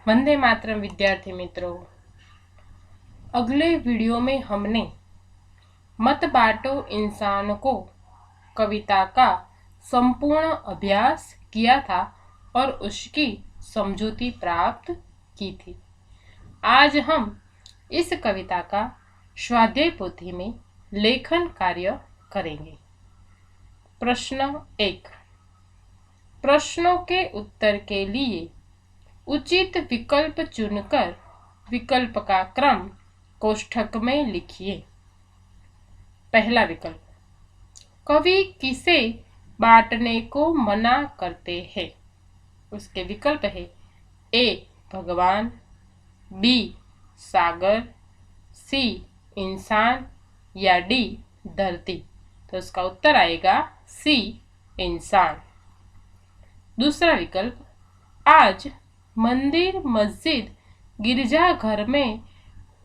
वंदे मातरम विद्यार्थी मित्रों। अगले वीडियो में हमने मत बांटो इंसान को कविता का संपूर्ण अभ्यास किया था और उसकी समझूती प्राप्त की थी। आज हम इस कविता का स्वाध्याय पोथी में लेखन कार्य करेंगे। प्रश्न 1। प्रश्नों के उत्तर के लिए उचित विकल्प चुनकर विकल्प का क्रम कोष्ठक में लिखिए। पहला विकल्प, कवि किसे बांटने को मना करते हैं? उसके विकल्प है ए भगवान, बी सागर, सी इंसान या डी धरती। तो इसका उत्तर आएगा सी इंसान। दूसरा विकल्प, आज मंदिर मस्जिद गिरजाघर में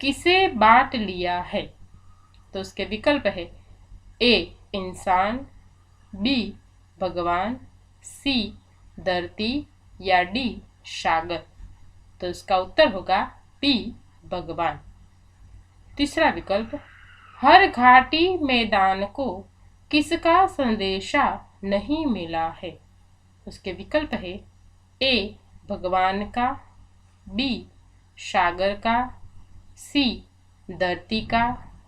किसे बांट लिया है? तो उसके विकल्प है ए इंसान, बी भगवान, सी धरती या डी सागर। तो इसका उत्तर होगा बी भगवान। तीसरा विकल्प, हर घाटी मैदान को किसका संदेशा नहीं मिला है? उसके विकल्प है ए भगवान का, बी सागर का, सी धरती का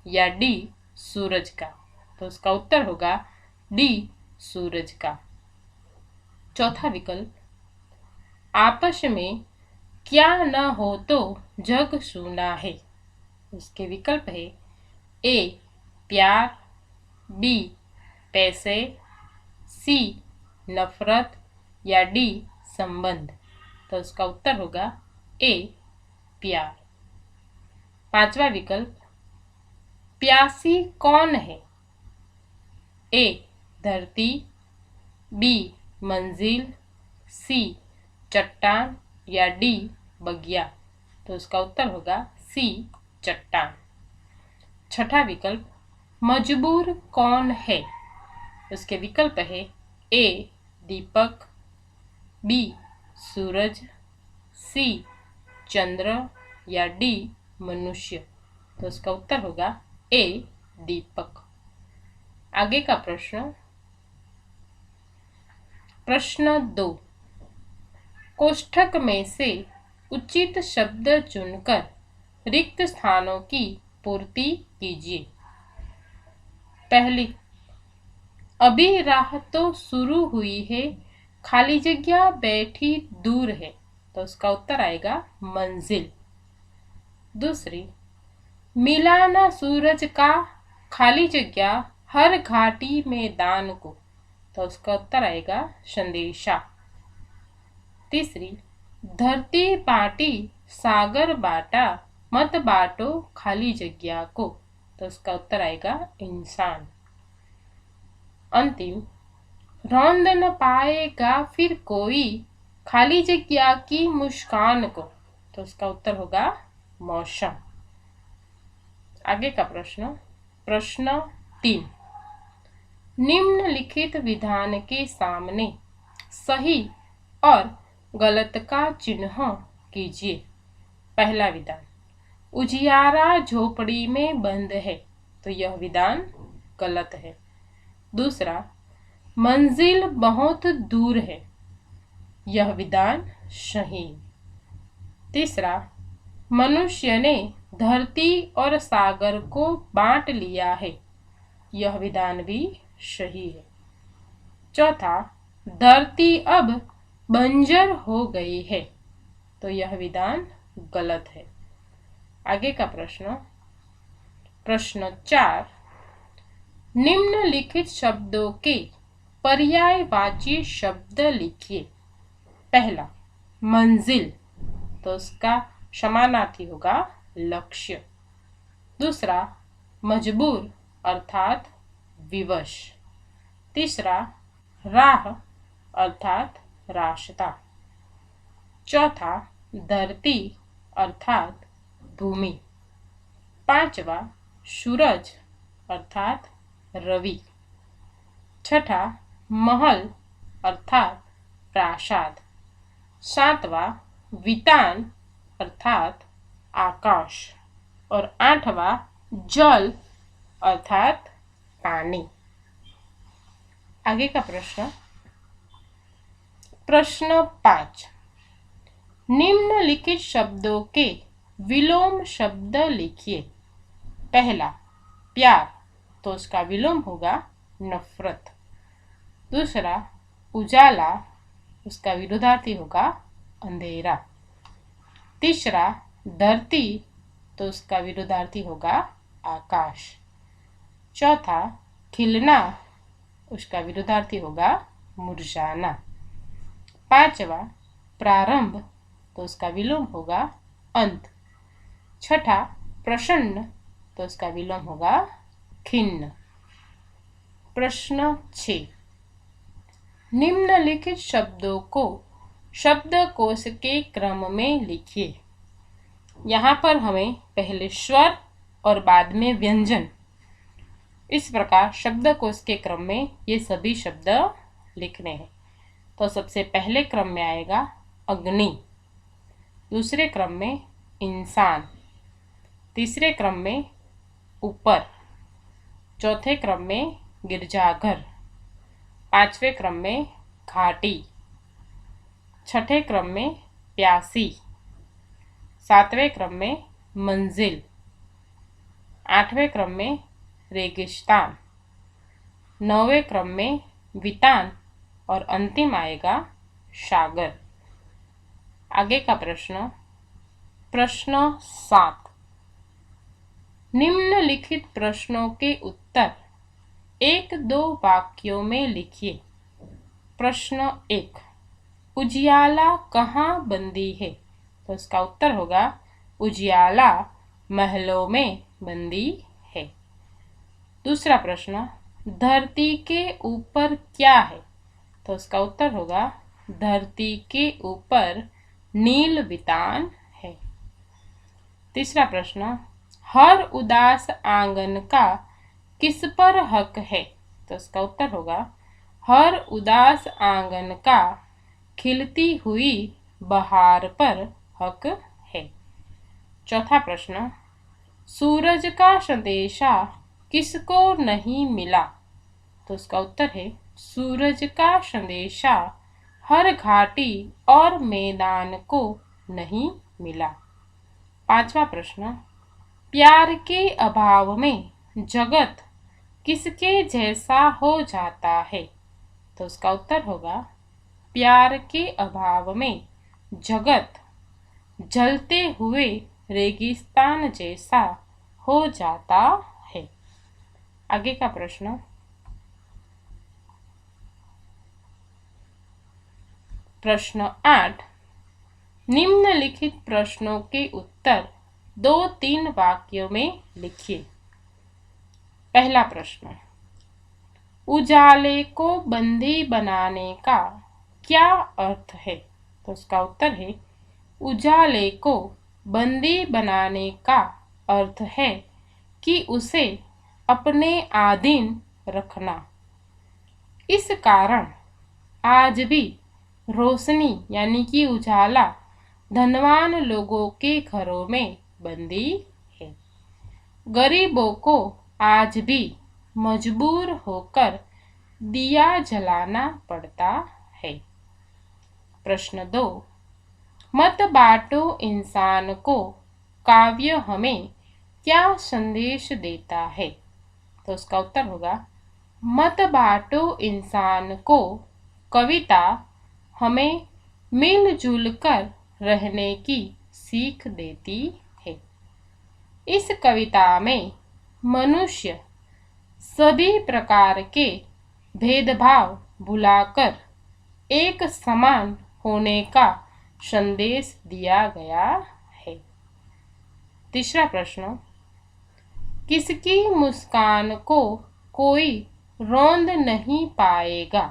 या डी सूरज का। तो उसका उत्तर होगा डी सूरज का। चौथा विकल्प, आपस में क्या न हो तो जग सूना है। उसके विकल्प है ए प्यार, बी पैसे, सी नफरत या डी संबंध। तो उसका उत्तर होगा ए प्यार। पांचवा विकल्प, प्यासी कौन है? ए धरती, बी मंजिल, सी चट्टान या डी बगिया। तो उसका उत्तर होगा सी चट्टान। छठा विकल्प, मजबूर कौन है? उसके विकल्प है ए दीपक, बी सूरज, सी चंद्र या डी मनुष्य। तो उसका उत्तर होगा ए दीपक। आगे का प्रश्न 2। कोष्ठक में से उचित शब्द चुनकर रिक्त स्थानों की पूर्ति कीजिए। पहली, अभी राह तो शुरू हुई है, खाली जगह बैठी दूर है। तो उसका उत्तर आएगा मंजिल। दूसरी, मिला ना सूरज का खाली जगह हर घाटी मैदान को। तो उसका उत्तर आएगा संदेशा। तीसरी, धरती बांटी सागर बांटा, मत बांटो खाली जगह को। तो उसका उत्तर आएगा इंसान। अंतिम, रौंद न पाएगा फिर कोई खाली जगह की मुस्कान को। तो उसका उत्तर होगा मौसम। आगे का प्रश्न 3। निम्नलिखित विधान के सामने सही और गलत का चिन्ह कीजिए। पहला विधान, उजियारा झोपड़ी में बंद है। तो यह विधान गलत है। दूसरा, मंजिल बहुत दूर है। यह विधान सही। तीसरा, मनुष्य ने धरती और सागर को बांट लिया है। यह विधान भी सही है। चौथा, धरती अब बंजर हो गई है। तो यह विधान गलत है। आगे का प्रश्न 4। निम्नलिखित शब्दों के पर्यायवाची शब्द लिखिए। पहला, मंजिल। तो उसका समानार्थी होगा लक्ष्य। दूसरा, मजबूर अर्थात विवश। तीसरा, राह अर्थात रास्ता। चौथा, धरती अर्थात भूमि। पांचवा, सूरज अर्थात रवि। छठा, महल अर्थात प्रासाद। सातवां, वितान अर्थात आकाश और 8वां जल अर्थात पानी। आगे का प्रश्न, प्रश्न 5, निम्नलिखित शब्दों के विलोम शब्द लिखिए। पहला प्यार, तो उसका विलोम होगा नफरत। दूसरा उजाला, उसका विरोधार्थी होगा अंधेरा। तीसरा धरती, तो उसका विरोधार्थी होगा आकाश। चौथा खिलना, उसका विरोधार्थी होगा मुरझाना। पांचवा प्रारंभ, तो उसका विलोम होगा अंत। छठा प्रसन्न, तो उसका विलोम होगा खिन्न। प्रश्न 6, निम्नलिखित शब्दों को शब्दकोश के क्रम में लिखिए। यहाँ पर हमें पहले स्वर और बाद में व्यंजन, इस प्रकार शब्दकोश के क्रम में ये सभी शब्द लिखने हैं। तो सबसे पहले क्रम में आएगा अग्नि, दूसरे क्रम में इंसान, तीसरे क्रम में ऊपर, चौथे क्रम में गिरजाघर, पांचवें क्रम में घाटी, छठे क्रम में प्यासी, सातवें क्रम में मंजिल, आठवें क्रम में रेगिस्तान, नौवें क्रम में वितान और अंतिम आएगा सागर। आगे का प्रश्न, प्रश्न 7, निम्नलिखित प्रश्नों के उत्तर 1-2 वाक्यों में लिखिए। प्रश्न 1, उजियाला कहाँ बंदी है? तो इसका उत्तर होगा उजियाला महलों में बंदी है। दूसरा प्रश्न, धरती के ऊपर क्या है? तो इसका उत्तर होगा धरती के ऊपर नील वितान है। तीसरा प्रश्न, हर उदास आंगन का किस पर हक है? तो इसका उत्तर होगा हर उदास आंगन का खिलती हुई बहार पर हक है। चौथा प्रश्न, सूरज का संदेशा किसको नहीं मिला? तो इसका उत्तर है सूरज का संदेशा हर घाटी और मैदान को नहीं मिला। पांचवा प्रश्न, प्यार के अभाव में जगत किसके जैसा हो जाता है? तो उसका उत्तर होगा प्यार के अभाव में जगत जलते हुए रेगिस्तान जैसा हो जाता है। आगे का प्रश्न, प्रश्न 8, निम्नलिखित प्रश्नों के उत्तर 2-3 वाक्यों में लिखिए। पहला प्रश्न, उजाले को बंदी बनाने का क्या अर्थ है? तो उसका उत्तर है उजाले को बंदी बनाने का अर्थ है कि उसे अपने अधीन रखना। इस कारण आज भी रोशनी यानी कि उजाला धनवान लोगों के घरों में बंदी है। गरीबों को आज भी मजबूर होकर दिया जलाना पड़ता है। प्रश्न 2, मत बांटो इंसान को काव्य हमें क्या संदेश देता है? तो उसका उत्तर होगा मत बांटो इंसान को कविता हमें मिलजुल कर रहने की सीख देती है। इस कविता में मनुष्य सभी प्रकार के भेदभाव भुलाकर एक समान होने का संदेश दिया गया है। तीसरा प्रश्न, किसकी मुस्कान को कोई रौंद नहीं पाएगा?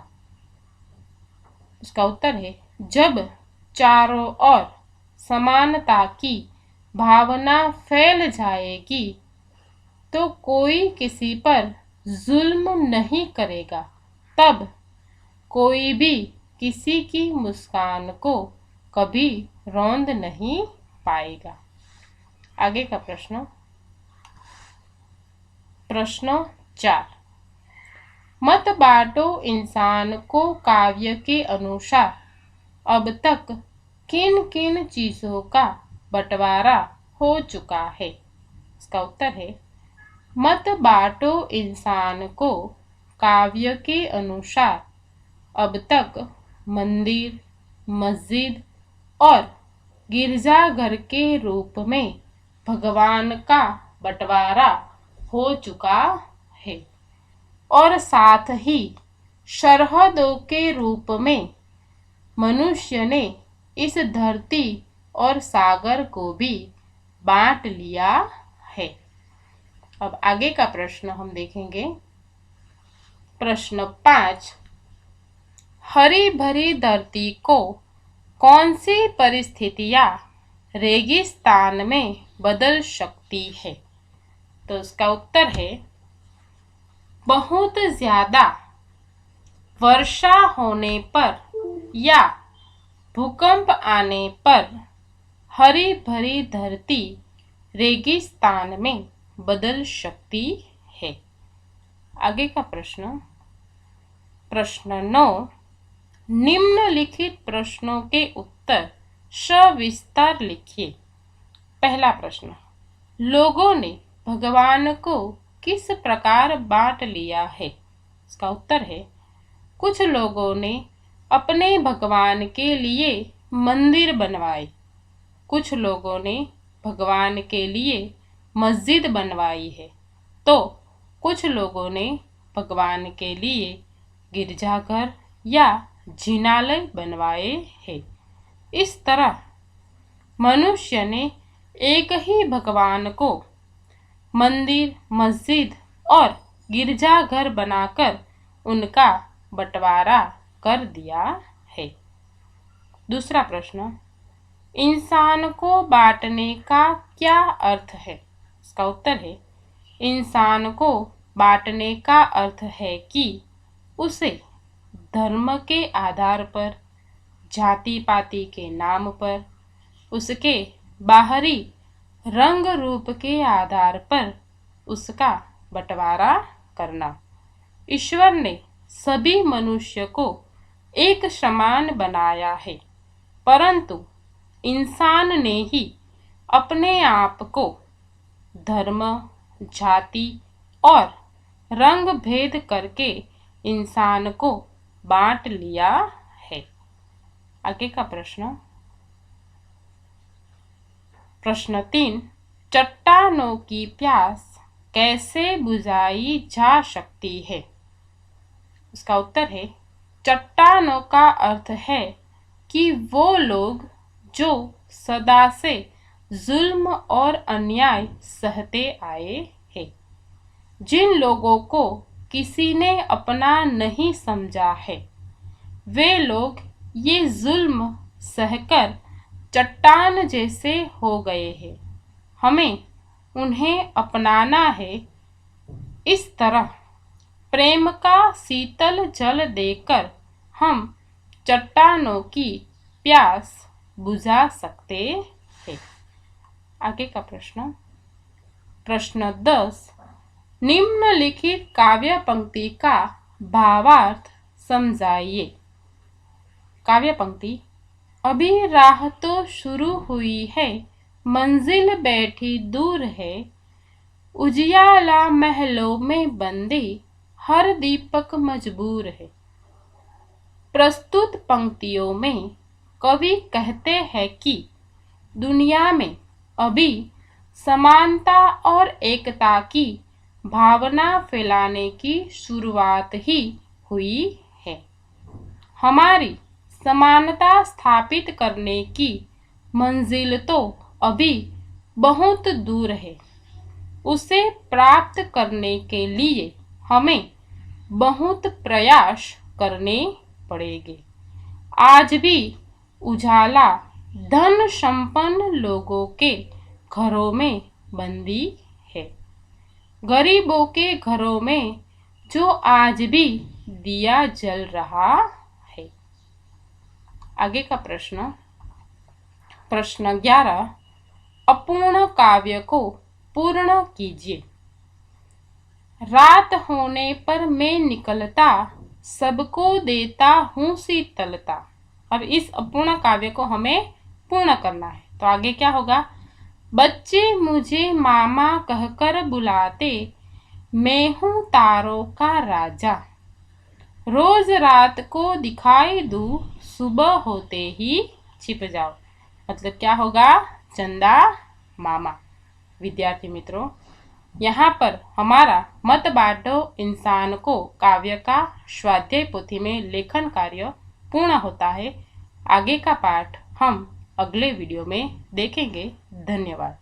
उसका उत्तर है जब चारों ओर समानता की भावना फैल जाएगी तो कोई किसी पर जुल्म नहीं करेगा, तब कोई भी किसी की मुस्कान को कभी रौंद नहीं पाएगा। आगे का प्रश्न, प्रश्न 4। मत बांटो इंसान को काव्य के अनुसार अब तक किन किन चीजों का बंटवारा हो चुका है। इसका उत्तर है, मत बांटो इंसान को काव्य के अनुसार अब तक मंदिर, मस्जिद और गिरजाघर के रूप में भगवान का बंटवारा हो चुका है और साथ ही सरहदों के रूप में मनुष्य ने इस धरती और सागर को भी बांट लिया है। अब आगे का प्रश्न हम देखेंगे। प्रश्न 5। हरी भरी धरती को कौन सी परिस्थितियां रेगिस्तान में बदल सकती है। तो इसका उत्तर है, बहुत ज्यादा वर्षा होने पर या भूकंप आने पर हरी भरी धरती रेगिस्तान में बदल सकती है। आगे का प्रश्न, प्रश्न 9। निम्नलिखित प्रश्नों के उत्तर सविस्तार लिखिए। पहला प्रश्न, लोगों ने भगवान को किस प्रकार बांट लिया है। इसका उत्तर है, कुछ लोगों ने अपने भगवान के लिए मंदिर बनवाए, कुछ लोगों ने भगवान के लिए मस्जिद बनवाई है, तो कुछ लोगों ने भगवान के लिए गिरजाघर या जिनालय बनवाए हैं। इस तरह मनुष्य ने एक ही भगवान को मंदिर, मस्जिद और गिरजाघर बनाकर उनका बंटवारा कर दिया है। दूसरा प्रश्न, इंसान को बांटने का क्या अर्थ है। इसका उत्तर है, इंसान को बांटने का अर्थ है कि उसे धर्म के आधार पर, जाति पाति के नाम पर, उसके बाहरी रंग रूप के आधार पर उसका बंटवारा करना। ईश्वर ने सभी मनुष्य को एक समान बनाया है, परंतु इंसान ने ही अपने आप को धर्म, जाति और रंग भेद करके इंसान को बांट लिया है। आगे का प्रश्न, प्रश्न 3। चट्टानों की प्यास कैसे बुझाई जा सकती है। इसका उत्तर है, चट्टानों का अर्थ है कि वो लोग जो सदा से जुल्म और अन्याय सहते आए हैं, जिन लोगों को किसी ने अपना नहीं समझा है, वे लोग ये जुल्म सहकर चट्टान जैसे हो गए हैं। हमें उन्हें अपनाना है। इस तरह प्रेम का शीतल जल देकर हम चट्टानों की प्यास बुझा सकते हैं। आगे का प्रश्न, प्रश्न 10। निम्नलिखित काव्य पंक्ति का भावार्थ समझाइए। काव्य पंक्ति, अभी राह तो शुरू हुई है, मंजिल बैठी दूर है, उजियाला महलों में बंदे, हर दीपक मजबूर है। प्रस्तुत पंक्तियों में कवि कहते हैं कि दुनिया में अभी समानता और एकता की भावना फैलाने की शुरुआत ही हुई है। हमारी समानता स्थापित करने की मंजिल तो अभी बहुत दूर है। उसे प्राप्त करने के लिए हमें बहुत प्रयास करने पड़ेंगे। आज भी उजाला धन संपन्न लोगों के घरों में बंदी है, गरीबों के घरों में जो आज भी दिया जल रहा है। आगे का प्रश्न, प्रश्न 11, अपूर्ण काव्य को पूर्ण कीजिए। रात होने पर मैं निकलता, सबको देता हूँ शीतलता। अब इस अपूर्ण काव्य को हमें पूर्ण करना है, तो आगे क्या होगा? बच्चे मुझे मामा कहकर बुलाते, मैं हूँ तारों का राजा। रोज रात को दिखाई दूँ, सुबह होते ही छिप जाओ। मतलब क्या होगा? चंदा मामा। विद्यार्थी मित्रों, यहाँ पर हमारा मत बांटो इंसान को काव्य का स्वाध्याय पोथी में लेखन कार्य पूर्ण होता है। आगे का पाठ हम अगले वीडियो में देखेंगे। धन्यवाद।